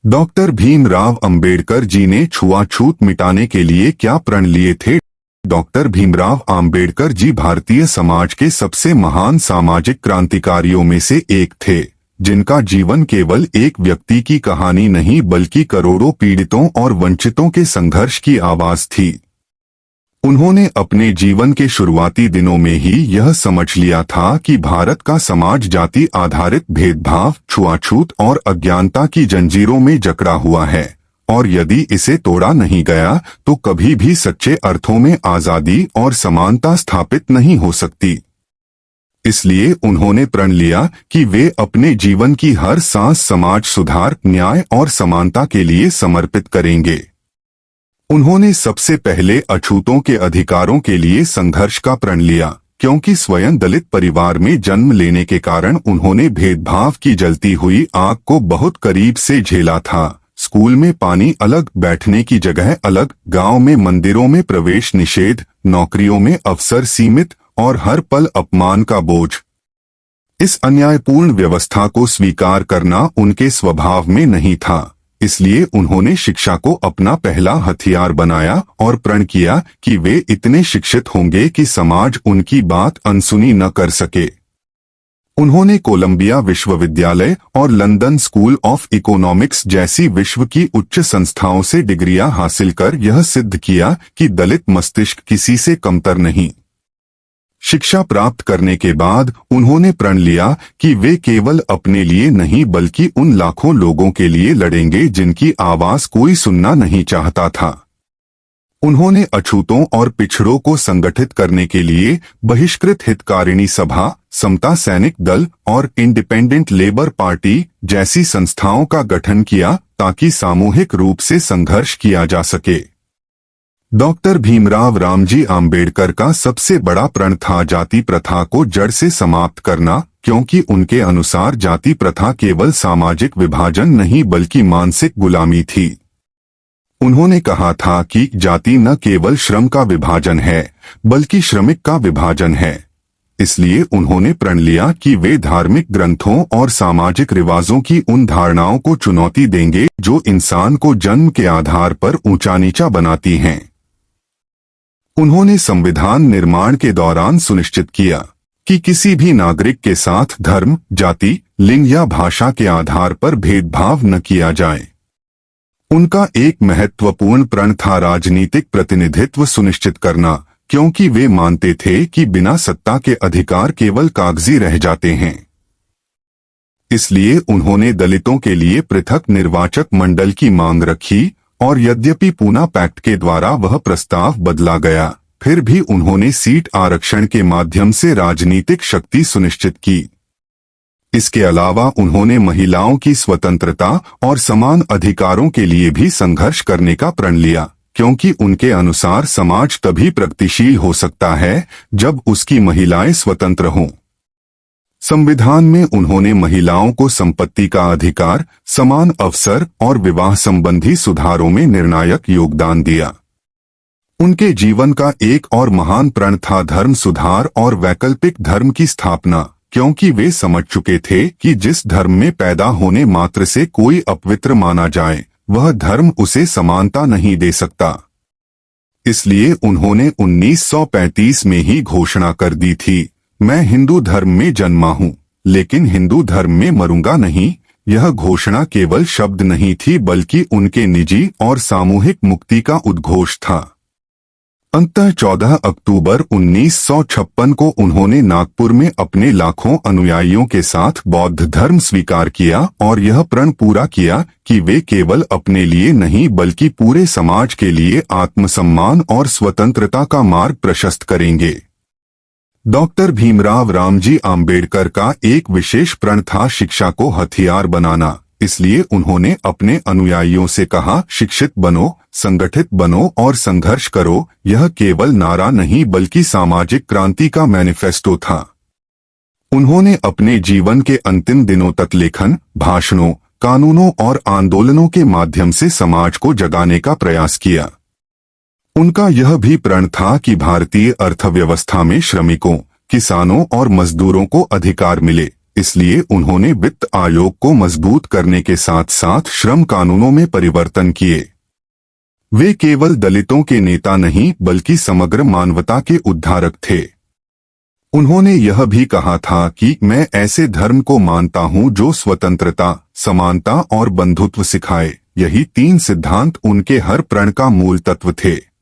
Doctor Bhimrao Ambedkar ji ने छुआछूत मिटाने के लिए क्या प्रण लिए थे? डॉक्टर भीमराव अंबेडकर जी भारतीय समाज के सबसे महान सामाजिक क्रांतिकारियों में से एक थे, जिनका जीवन केवल एक व्यक्ति की कहानी नहीं बल्कि करोड़ों पीड़ितों और वंचितों के संघर्ष की आवाज थी। उन्होंने अपने जीवन के शुरुआती दिनों में ही यह समझ लिया था कि भारत का समाज जाति आधारित भेदभाव, छुआछूत और अज्ञानता की जंजीरों में जकड़ा हुआ है और यदि इसे तोड़ा नहीं गया तो कभी भी सच्चे अर्थों में आजादी और समानता स्थापित नहीं हो सकती। इसलिए उन्होंने प्रण लिया कि वे अपने जीवन की हर सांस समाज सुधार, न्याय और समानता के लिए समर्पित करेंगे। उन्होंने सबसे पहले अछूतों के अधिकारों के लिए संघर्ष का प्रण लिया, क्योंकि स्वयं दलित परिवार में जन्म लेने के कारण उन्होंने भेदभाव की जलती हुई आग को बहुत करीब से झेला था। स्कूल में पानी अलग, बैठने की जगह अलग, गांव में मंदिरों में प्रवेश निषेध, नौकरियों में अवसर सीमित और हर पल अपमान का बोझ। इस अन्यायपूर्ण व्यवस्था को स्वीकार करना उनके स्वभाव में नहीं था। इसलिए उन्होंने शिक्षा को अपना पहला हथियार बनाया और प्रण किया कि वे इतने शिक्षित होंगे कि समाज उनकी बात अनसुनी न कर सके। उन्होंने कोलंबिया विश्वविद्यालय और लंदन स्कूल ऑफ इकोनॉमिक्स जैसी विश्व की उच्च संस्थाओं से डिग्रियां हासिल कर यह सिद्ध किया कि दलित मस्तिष्क किसी से कमतर नहीं। शिक्षा प्राप्त करने के बाद उन्होंने प्रण लिया कि वे केवल अपने लिए नहीं बल्कि उन लाखों लोगों के लिए लड़ेंगे जिनकी आवाज कोई सुनना नहीं चाहता था। उन्होंने अछूतों और पिछड़ों को संगठित करने के लिए बहिष्कृत हितकारिणी सभा, समता सैनिक दल और इंडिपेंडेंट लेबर पार्टी जैसी संस्थाओं का गठन किया ताकि सामूहिक रूप से संघर्ष किया जा सके। डॉक्टर भीमराव रामजी आम्बेडकर का सबसे बड़ा प्रण था जाति प्रथा को जड़ से समाप्त करना, क्योंकि उनके अनुसार जाति प्रथा केवल सामाजिक विभाजन नहीं बल्कि मानसिक गुलामी थी। उन्होंने कहा था कि जाति न केवल श्रम का विभाजन है बल्कि श्रमिक का विभाजन है। इसलिए उन्होंने प्रण लिया कि वे धार्मिक ग्रंथों और सामाजिक रिवाजों की उन धारणाओं को चुनौती देंगे जो इंसान को जन्म के आधार पर ऊंचा नीचा बनाती हैं। उन्होंने संविधान निर्माण के दौरान सुनिश्चित किया कि किसी भी नागरिक के साथ धर्म, जाति, लिंग या भाषा के आधार पर भेदभाव न किया जाए। उनका एक महत्वपूर्ण प्रण था राजनीतिक प्रतिनिधित्व सुनिश्चित करना, क्योंकि वे मानते थे कि बिना सत्ता के अधिकार केवल कागजी रह जाते हैं। इसलिए उन्होंने दलितों के लिए पृथक निर्वाचक मंडल की मांग रखी और यद्यपि पूना पैक्ट के द्वारा वह प्रस्ताव बदला गया, फिर भी उन्होंने सीट आरक्षण के माध्यम से राजनीतिक शक्ति सुनिश्चित की। इसके अलावा उन्होंने महिलाओं की स्वतंत्रता और समान अधिकारों के लिए भी संघर्ष करने का प्रण लिया, क्योंकि उनके अनुसार समाज तभी प्रगतिशील हो सकता है जब उसकी महिलाएं स्वतंत्र हों। संविधान में उन्होंने महिलाओं को संपत्ति का अधिकार, समान अवसर और विवाह संबंधी सुधारों में निर्णायक योगदान दिया। उनके जीवन का एक और महान प्रण था धर्म सुधार और वैकल्पिक धर्म की स्थापना, क्योंकि वे समझ चुके थे कि जिस धर्म में पैदा होने मात्र से कोई अपवित्र माना जाए, वह धर्म उसे समानता नहीं दे सकता। इसलिए उन्होंने 1935 में ही घोषणा कर दी थी, मैं हिंदू धर्म में जन्मा हूँ लेकिन हिंदू धर्म में मरूंगा नहीं। यह घोषणा केवल शब्द नहीं थी बल्कि उनके निजी और सामूहिक मुक्ति का उद्घोष था। अंततः 14 अक्टूबर 1956 को उन्होंने नागपुर में अपने लाखों अनुयायियों के साथ बौद्ध धर्म स्वीकार किया और यह प्रण पूरा किया कि वे केवल अपने लिए नहीं बल्कि पूरे समाज के लिए आत्मसम्मान और स्वतंत्रता का मार्ग प्रशस्त करेंगे। डॉक्टर भीमराव रामजी आम्बेडकर का एक विशेष प्रण था शिक्षा को हथियार बनाना। इसलिए उन्होंने अपने अनुयायियों से कहा, शिक्षित बनो, संगठित बनो और संघर्ष करो। यह केवल नारा नहीं बल्कि सामाजिक क्रांति का मैनिफेस्टो था। उन्होंने अपने जीवन के अंतिम दिनों तक लेखन, भाषणों, कानूनों और आंदोलनों के माध्यम से समाज को जगाने का प्रयास किया। उनका यह भी प्रण था कि भारतीय अर्थव्यवस्था में श्रमिकों, किसानों और मजदूरों को अधिकार मिले, इसलिए उन्होंने वित्त आयोग को मजबूत करने के साथ साथ श्रम कानूनों में परिवर्तन किए। वे केवल दलितों के नेता नहीं बल्कि समग्र मानवता के उद्धारक थे। उन्होंने यह भी कहा था कि मैं ऐसे धर्म को मानता हूं जो स्वतंत्रता, समानता और बंधुत्व सिखाए। यही 3 सिद्धांत उनके हर प्रण का मूल तत्व थे।